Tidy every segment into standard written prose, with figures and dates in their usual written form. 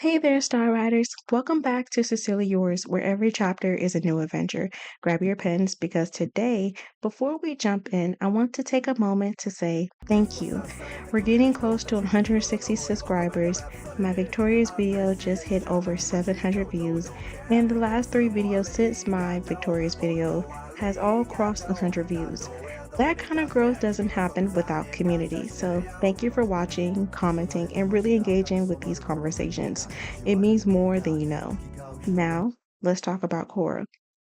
Hey there, Star Riders. Welcome back to Sincerely Yours, where every chapter is a new adventure. Grab your pens because today, before we jump in, I want to take a moment to say thank you. We're getting close to 160 subscribers. My Victorious video just hit over 700 views, and the last three videos since my Victorious video has all crossed 100 views. That kind of growth doesn't happen without community. So, thank you for watching, commenting, and really engaging with these conversations. It means more than you know. Now, let's talk about Korra.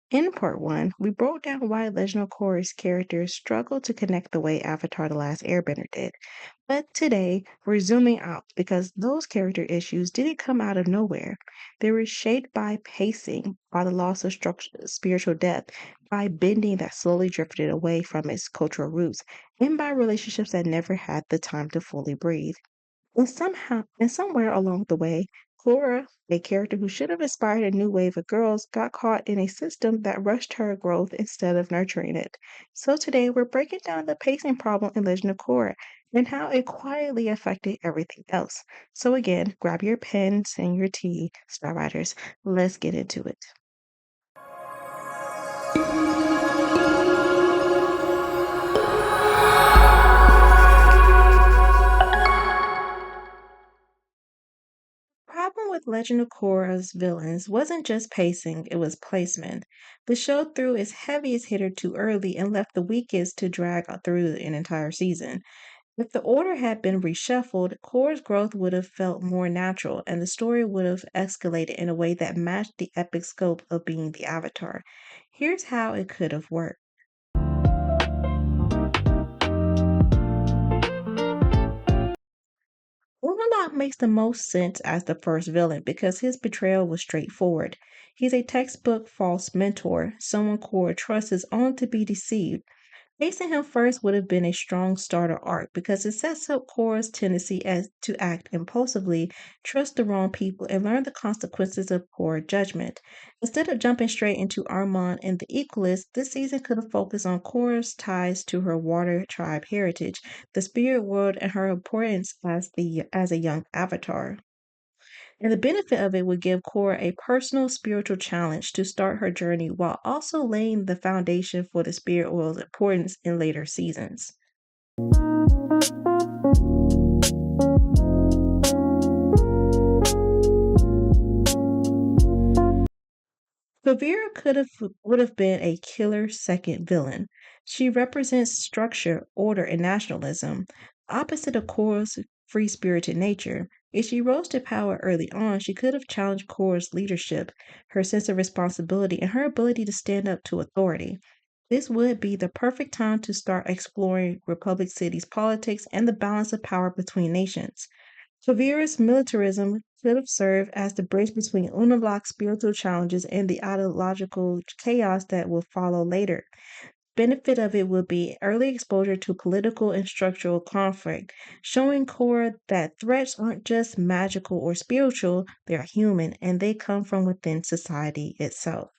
In part one, we broke down why Legend of Korra's characters struggled to connect the way Avatar The Last Airbender did. But today, we're zooming out because those character issues didn't come out of nowhere. They were shaped by pacing, by the loss of spiritual depth, by bending that slowly drifted away from its cultural roots, and by relationships that never had the time to fully breathe. And somewhere along the way, Cora, a character who should have inspired a new wave of girls, got caught in a system that rushed her growth instead of nurturing it. So today we're breaking down the pacing problem in Legend of Korra and how it quietly affected everything else. So again, grab your pens and your tea, Star Riders. Let's get into it. Problem with Legend of Korra's villains wasn't just pacing, it was placement. The show threw its heaviest hitter too early and left the weakest to drag through an entire season. If the order had been reshuffled, Korra's growth would have felt more natural and the story would have escalated in a way that matched the epic scope of being the Avatar. Here's how it could have worked. Unalaq makes the most sense as the first villain because his betrayal was straightforward. He's a textbook false mentor, someone Korra trusts is only to be deceived. Facing him first would have been a strong starter arc because it sets up Korra's tendency to act impulsively, trust the wrong people, and learn the consequences of poor judgment. Instead of jumping straight into Armon and the Equalists, this season could have focused on Korra's ties to her water tribe heritage, the spirit world, and her importance as a young avatar. And the benefit of it would give Korra a personal spiritual challenge to start her journey while also laying the foundation for the spirit world's importance in later seasons. Kavira would have been a killer second villain. She represents structure, order, and nationalism, opposite of Korra's free-spirited nature. If she rose to power early on, she could have challenged Korra's leadership, her sense of responsibility, and her ability to stand up to authority. This would be the perfect time to start exploring Republic City's politics and the balance of power between nations. Kavira's militarism could have served as the bridge between Unalaq's spiritual challenges and the ideological chaos that will follow later. Benefit of it would be early exposure to political and structural conflict, showing Korra that threats aren't just magical or spiritual, they're human and they come from within society itself.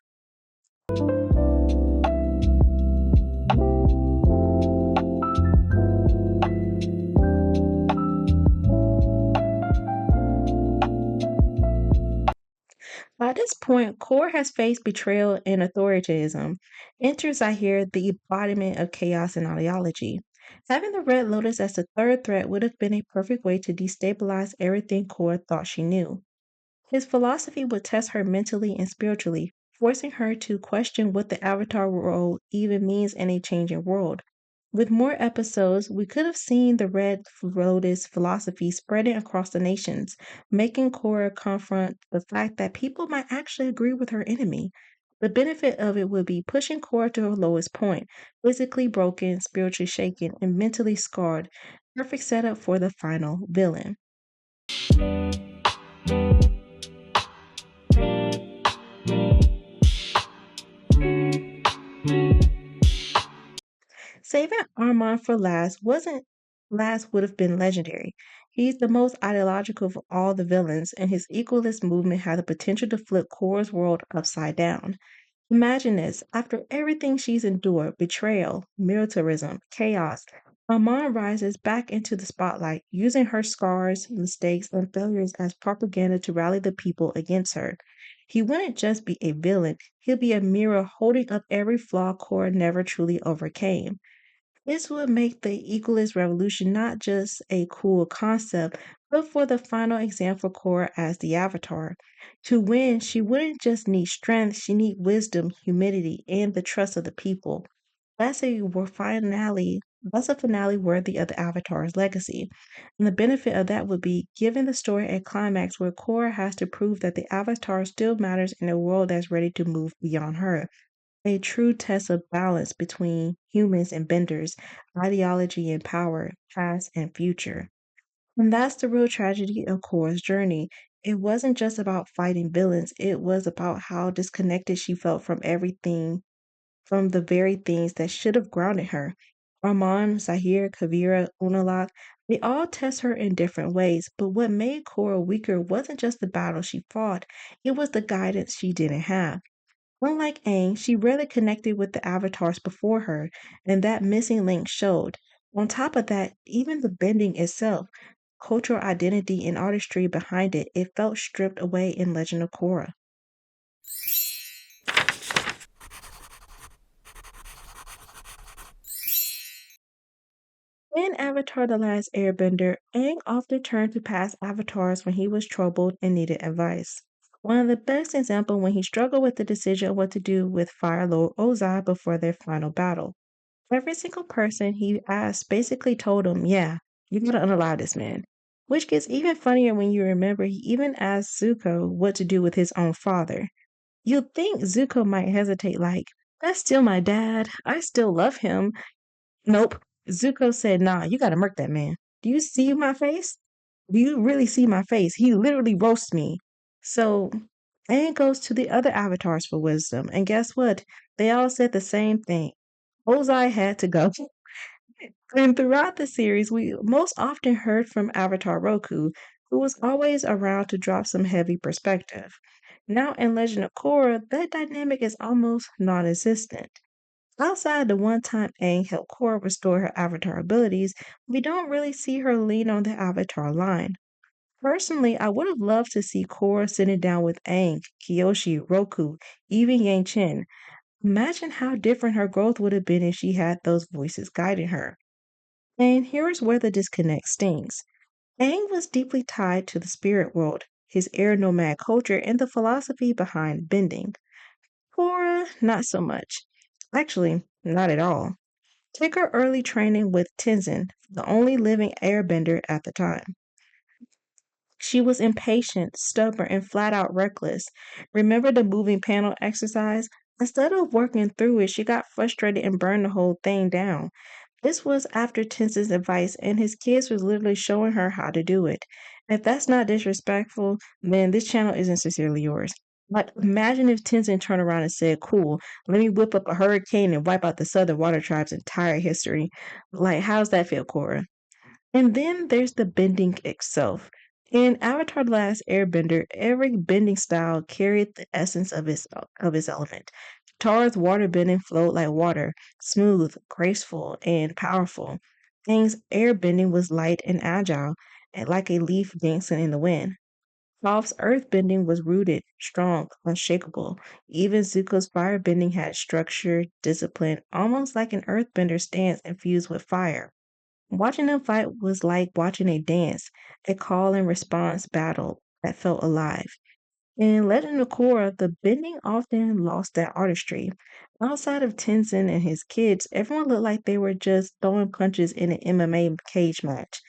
By this point, Core has faced betrayal and authoritarianism. Enters, I hear, the embodiment of chaos and ideology. Having the Red Lotus as the third threat would have been a perfect way to destabilize everything Core thought she knew. His philosophy would test her mentally and spiritually, forcing her to question what the Avatar role even means in a changing world. With more episodes, we could have seen the Red Lotus philosophy spreading across the nations, making Korra confront the fact that people might actually agree with her enemy. The benefit of it would be pushing Korra to her lowest point, physically broken, spiritually shaken, and mentally scarred. Perfect setup for the final villain. Saving Armand for last would have been legendary. He's the most ideological of all the villains, and his equalist movement had the potential to flip Korra's world upside down. Imagine this, after everything she's endured, betrayal, militarism, chaos, Amon rises back into the spotlight, using her scars, mistakes, and failures as propaganda to rally the people against her. He wouldn't just be a villain, he'll be a mirror holding up every flaw Korra never truly overcame. This would make the equalist revolution not just a cool concept, but for the final exam for Korra as the Avatar. To win, she wouldn't just need strength, she need wisdom, humility, and the trust of the people. That's a finale worthy of the Avatar's legacy. And the benefit of that would be giving the story a climax where Korra has to prove that the Avatar still matters in a world that's ready to move beyond her. A true test of balance between humans and benders, ideology and power, past and future. And that's the real tragedy of Korra's journey. It wasn't just about fighting villains, it was about how disconnected she felt from everything, from the very things that should have grounded her. Armand, Zahir, Kavira, Unalaq, they all test her in different ways, but what made Korra weaker wasn't just the battle she fought, it was the guidance she didn't have. Unlike Aang, she rarely connected with the avatars before her, and that missing link showed. On top of that, even the bending itself, cultural identity and artistry behind it, it felt stripped away in Legend of Korra. In Avatar The Last Airbender, Aang often turned to past avatars when he was troubled and needed advice. One of the best examples when he struggled with the decision of what to do with Fire Lord Ozai before their final battle. Every single person he asked basically told him, yeah, you gotta unallow this man. Which gets even funnier when you remember he even asked Zuko what to do with his own father. You'd think Zuko might hesitate, like, that's still my dad. I still love him. Nope. Zuko said, nah, you gotta murk that man. Do you see my face? Do you really see my face? He literally roasts me. So, Aang goes to the other avatars for wisdom. And guess what? They all said the same thing. Ozai had to go. And throughout the series, we most often heard from Avatar Roku, who was always around to drop some heavy perspective. Now in Legend of Korra, that dynamic is almost non existent. Outside the one time Aang helped Korra restore her Avatar abilities, we don't really see her lean on the Avatar line. Personally, I would have loved to see Korra sitting down with Aang, Kyoshi, Roku, even Yang Chen. Imagine how different her growth would have been if she had those voices guiding her. And here's where the disconnect stings. Aang was deeply tied to the spirit world, his air nomad culture, and the philosophy behind bending. Korra, not so much. Actually, not at all. Take her early training with Tenzin, the only living airbender at the time. She was impatient, stubborn, and flat out reckless. Remember the moving panel exercise? Instead of working through it, she got frustrated and burned the whole thing down. This was after Tenzin's advice, and his kids was literally showing her how to do it. If that's not disrespectful, then this channel isn't sincerely yours. Like, imagine if Tenzin turned around and said, cool, let me whip up a hurricane and wipe out the Southern Water Tribe's entire history. Like, how's that feel, Cora? And then there's the bending itself. In Avatar The Last Airbender, every bending style carried the essence of its element. Tara's water bending flowed like water, smooth, graceful, and powerful. Aang's airbending was light and agile, and like a leaf dancing in the wind. Toph earth bending was rooted, strong, unshakable. Even Zuko's firebending had structure, discipline, almost like an earthbender's stance infused with fire. Watching them fight was like watching a dance, a call and response battle that felt alive. In Legend of Korra, the bending often lost that artistry. Outside of Tenzin and his kids, everyone looked like they were just throwing punches in an MMA cage match.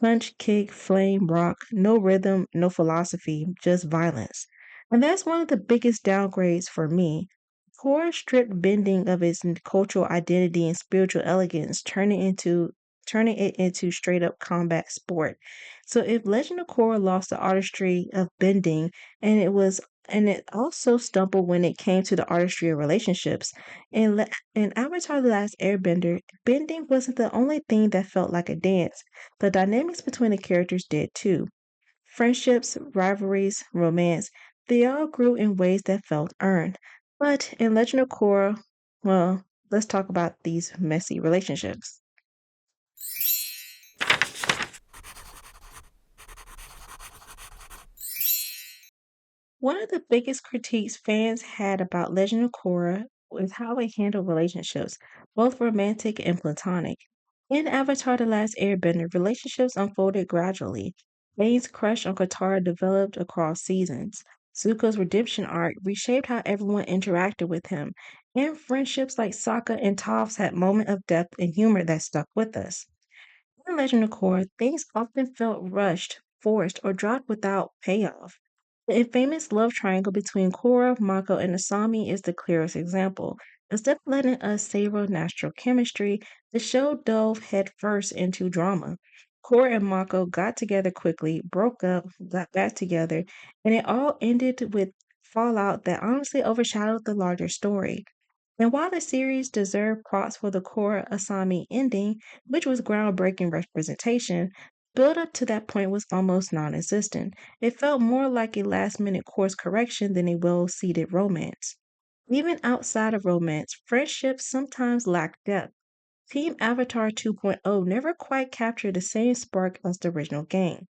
Punch, kick, flame, rock, no rhythm, no philosophy, just violence. And that's one of the biggest downgrades for me. Korra stripped bending of its cultural identity and spiritual elegance, turning it into straight up combat sport. So if Legend of Korra lost the artistry of bending, and it also stumbled when it came to the artistry of relationships. In Avatar The Last Airbender, bending wasn't the only thing that felt like a dance. The dynamics between the characters did too. Friendships, rivalries, romance, they all grew in ways that felt earned. But in Legend of Korra, well, let's talk about these messy relationships. One of the biggest critiques fans had about Legend of Korra was how it handled relationships, both romantic and platonic. In Avatar The Last Airbender, relationships unfolded gradually. Aang's crush on Katara developed across seasons. Zuko's redemption arc reshaped how everyone interacted with him, and friendships like Sokka and Toph's had moments of depth and humor that stuck with us. In Legend of Korra, things often felt rushed, forced, or dropped without payoff. The infamous love triangle between Korra, Mako, and Asami is the clearest example. Instead of letting us savor natural chemistry, the show dove headfirst into drama. Korra and Mako got together quickly, broke up, got back together, and it all ended with fallout that honestly overshadowed the larger story. And while the series deserved props for the Korra Asami ending, which was groundbreaking representation, build up to that point was almost non existent. It felt more like a last minute course correction than a well seated romance. Even outside of romance, friendships sometimes lack depth. Team Avatar 2.0 never quite captured the same spark as the original game.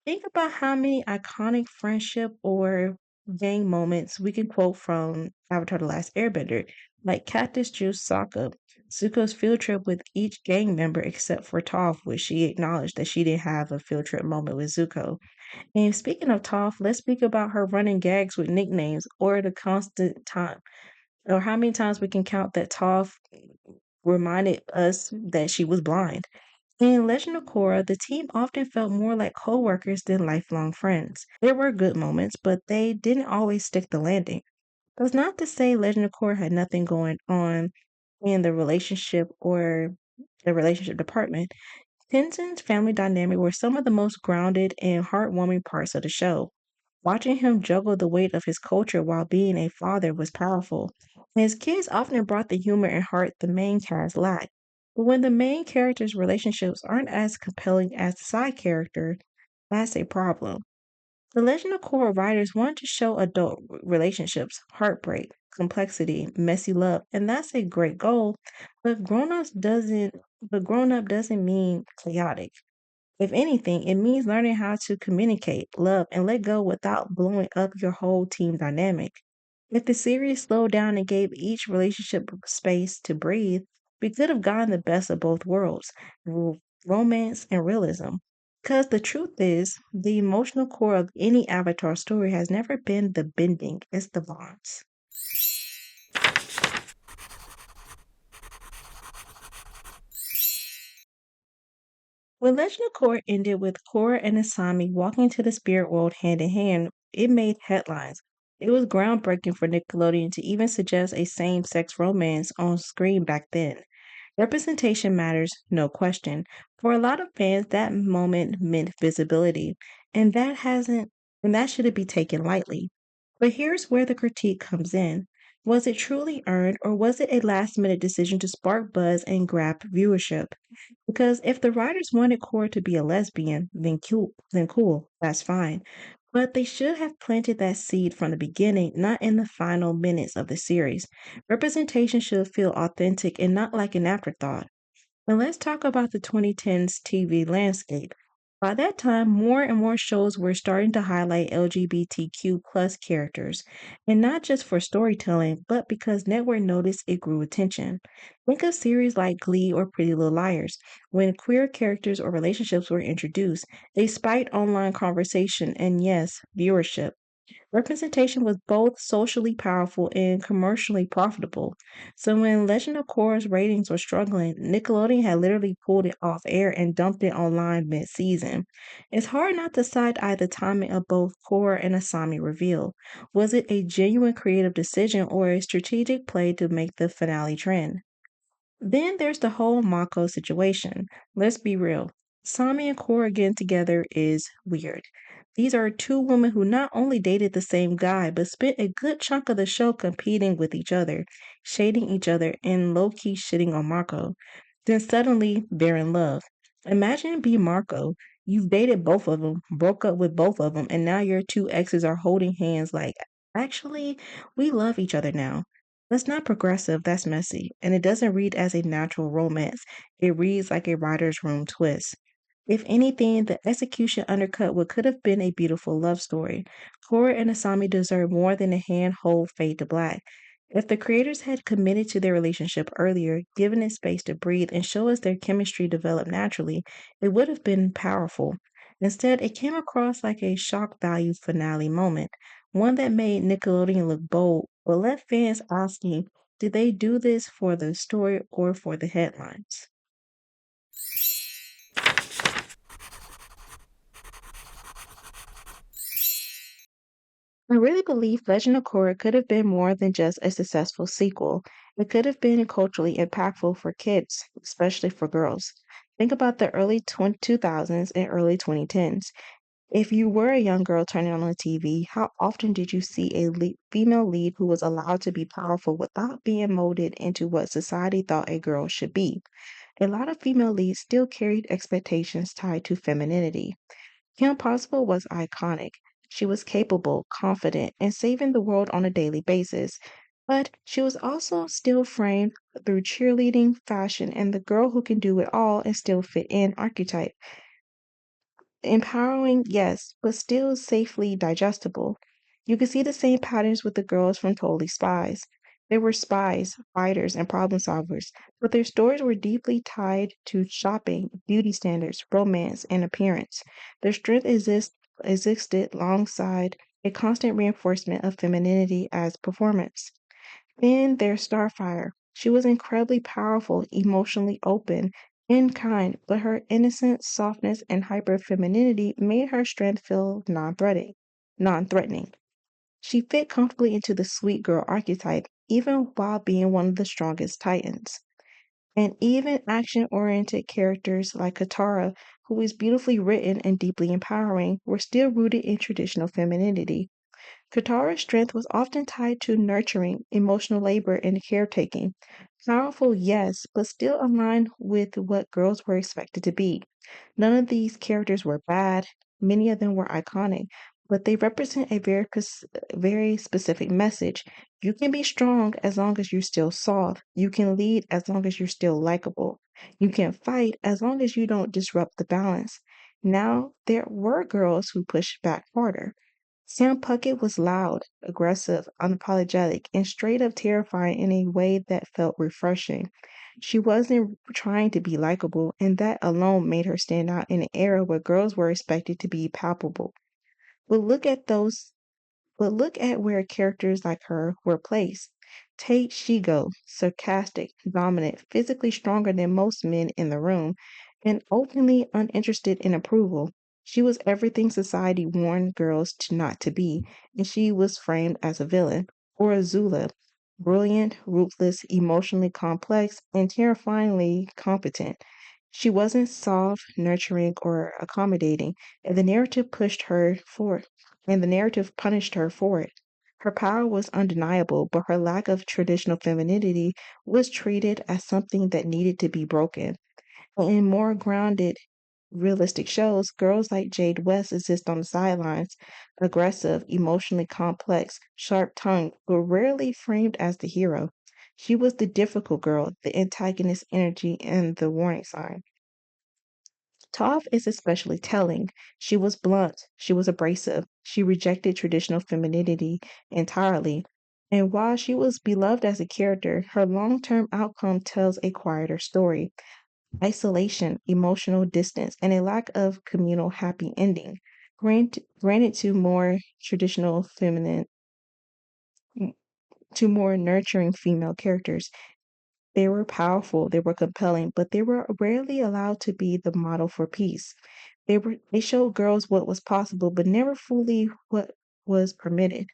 Think about how many iconic friendship or gang moments we can quote from Avatar The Last Airbender, like Cactus Juice Sokka, Zuko's field trip with each gang member except for Toph, which she acknowledged that she didn't have a field trip moment with Zuko. And speaking of Toph, let's speak about her running gags with nicknames or the constant time, or how many times we can count that Toph reminded us that she was blind. In Legend of Korra, the team often felt more like co-workers than lifelong friends. There were good moments, but they didn't always stick the landing. That's not to say Legend of Korra had nothing going on in the relationship department. Tenzin's family dynamic were some of the most grounded and heartwarming parts of the show. Watching him juggle the weight of his culture while being a father was powerful. And his kids often brought the humor and heart the main cast lacked. But when the main characters' relationships aren't as compelling as the side character, that's a problem. The Legend of Korra writers wanted to show adult relationships, heartbreak, complexity, messy love, and that's a great goal. But grown up doesn't mean chaotic. If anything, it means learning how to communicate, love, and let go without blowing up your whole team dynamic. If the series slowed down and gave each relationship space to breathe, we could have gotten the best of both worlds, romance and realism. Because the truth is, the emotional core of any Avatar story has never been the bending, it's the bonds. When Legend of Korra ended with Korra and Asami walking to the spirit world hand in hand, it made headlines. It was groundbreaking for Nickelodeon to even suggest a same sex romance on screen back then. Representation matters, no question. For a lot of fans, that moment meant visibility, and that shouldn't be taken lightly. But here's where the critique comes in. Was it truly earned, or was it a last minute decision to spark buzz and grab viewership? Because if the writers wanted Cora to be a lesbian, then cool, that's fine. But they should have planted that seed from the beginning, not in the final minutes of the series. Representation should feel authentic and not like an afterthought. And let's talk about the 2010s TV landscape. By that time, more and more shows were starting to highlight LGBTQ plus characters, and not just for storytelling, but because network noticed it grew attention. Think of series like Glee or Pretty Little Liars. When queer characters or relationships were introduced, they spiked online conversation and, yes, viewership. Representation was both socially powerful and commercially profitable. So when Legend of Korra's ratings were struggling, Nickelodeon had literally pulled it off air and dumped it online mid-season. It's hard not to side-eye the timing of both Korra and Asami reveal. Was it a genuine creative decision or a strategic play to make the finale trend? Then there's the whole Mako situation. Let's be real. Sami and Cora getting together is weird. These are two women who not only dated the same guy, but spent a good chunk of the show competing with each other, shading each other, and low key shitting on Mako. Then suddenly they're in love. Imagine being Marco. You've dated both of them, broke up with both of them, and now your two exes are holding hands like, actually, we love each other now. That's not progressive, that's messy. And it doesn't read as a natural romance. It reads like a writer's room twist. If anything, the execution undercut what could have been a beautiful love story. Korra and Asami deserve more than a hand-hold fade to black. If the creators had committed to their relationship earlier, given it space to breathe, and show us their chemistry develop naturally, it would have been powerful. Instead, it came across like a shock value finale moment, one that made Nickelodeon look bold, but left fans asking, did they do this for the story or for the headlines? I really believe Legend of Korra could have been more than just a successful sequel. It could have been culturally impactful for kids, especially for girls. Think about the early 2000s and early 2010s. If you were a young girl turning on the TV, how often did you see a female lead who was allowed to be powerful without being molded into what society thought a girl should be? A lot of female leads still carried expectations tied to femininity. Kim Possible was iconic. She was capable, confident, and saving the world on a daily basis. But she was also still framed through cheerleading, fashion, and the girl who can do it all and still fit in archetype. Empowering, yes, but still safely digestible. You can see the same patterns with the girls from Totally Spies. They were spies, fighters, and problem solvers, but their stories were deeply tied to shopping, beauty standards, romance, and appearance. Their strength existed alongside a constant reinforcement of femininity as performance. Then there's Starfire. She was incredibly powerful, emotionally open, and kind, but her innocence, softness, and hyper femininity made her strength feel non-threatening. She fit comfortably into the sweet girl archetype, even while being one of the strongest titans. And even action-oriented characters like Katara, who is beautifully written and deeply empowering, were still rooted in traditional femininity. Katara's strength was often tied to nurturing, emotional labor, and caretaking. Powerful, yes, but still aligned with what girls were expected to be. None of these characters were bad, many of them were iconic, but they represent a very specific message. You can be strong as long as you're still soft. You can lead as long as you're still likable. You can fight as long as you don't disrupt the balance. Now, there were girls who pushed back harder. Sam Puckett was loud, aggressive, unapologetic, and straight up terrifying in a way that felt refreshing. She wasn't trying to be likable, and that alone made her stand out in an era where girls were expected to be palpable. But look at those but look at where characters like her were placed. Take Shigo, sarcastic, dominant, physically stronger than most men in the room, and openly uninterested in approval. She was everything society warned girls to not to be, and she was framed as a villain. Or Azula, brilliant, ruthless, emotionally complex, and terrifyingly competent. She wasn't soft, nurturing, or accommodating, and the narrative pushed her for and the narrative punished her for it. Her power was undeniable, but her lack of traditional femininity was treated as something that needed to be broken. In more grounded, realistic shows, girls like Jade West exist on the sidelines, aggressive, emotionally complex, sharp tongued, but rarely framed as the hero. She was the difficult girl, the antagonist energy, and the warning sign. Toph is especially telling. She was blunt, she was abrasive, she rejected traditional femininity entirely. And while she was beloved as a character, her long term outcome tells a quieter story isolation, emotional distance, and a lack of communal happy ending. Granted to more traditional feminine, to more nurturing female characters, they were powerful, they were compelling, but they were rarely allowed to be the model for peace. They showed girls what was possible, but never fully what was permitted.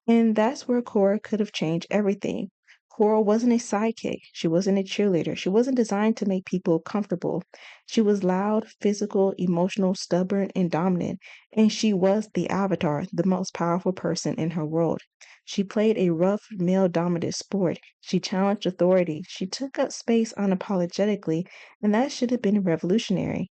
And that's where Cora could have changed everything. Cora wasn't a sidekick. She wasn't a cheerleader. She wasn't designed to make people comfortable. She was loud, physical, emotional, stubborn, and dominant. And she was the avatar, the most powerful person in her world. She played a rough, male dominated sport. She challenged authority. She took up space unapologetically, and that should have been revolutionary.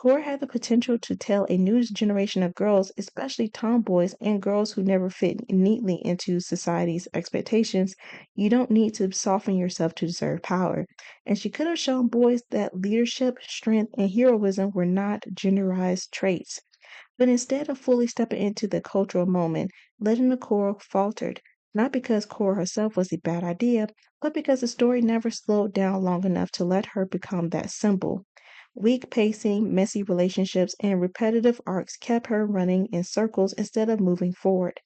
Korra had the potential to tell a new generation of girls, especially tomboys and girls who never fit neatly into society's expectations, you don't need to soften yourself to deserve power. And she could have shown boys that leadership, strength, and heroism were not genderized traits. But instead of fully stepping into the cultural moment, Legend of Korra faltered, not because Korra herself was a bad idea, but because the story never slowed down long enough to let her become that symbol. Weak pacing, messy relationships, and repetitive arcs kept her running in circles instead of moving forward.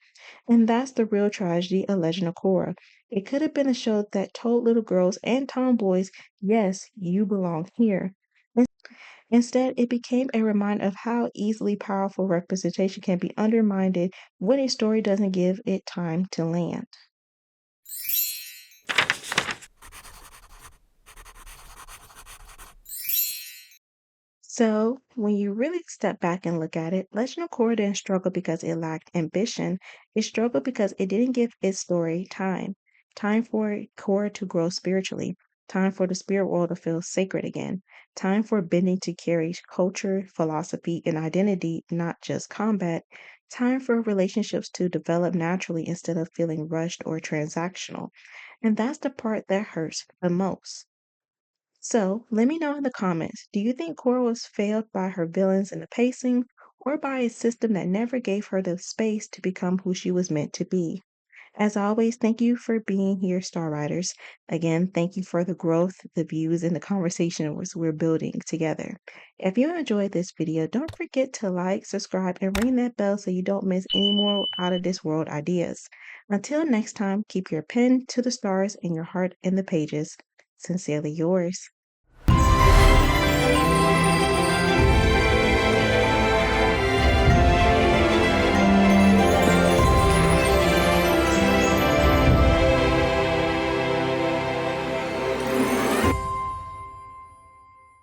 And that's the real tragedy of Legend of Korra. It could have been a show that told little girls and tomboys, yes, you belong here. Instead, it became a reminder of how easily powerful representation can be undermined when a story doesn't give it time to land. So, when you really step back and look at it, Legend of Korra didn't struggle because it lacked ambition. It struggled because it didn't give its story time. Time for Korra to grow spiritually. Time for the spirit world to feel sacred again. Time for bending to carry culture, philosophy, and identity, not just combat. Time for relationships to develop naturally instead of feeling rushed or transactional. And that's the part that hurts the most. So let me know in the comments, do you think Cora was failed by her villains in the pacing or by a system that never gave her the space to become who she was meant to be? As always, thank you for being here, Star Riders. Again, thank you for the growth, the views, and the conversation we're building together. If you enjoyed this video, don't forget to like, subscribe, and ring that bell so you don't miss any more out of this world ideas. Until next time, keep your pen to the stars and your heart in the pages. Sincerely yours.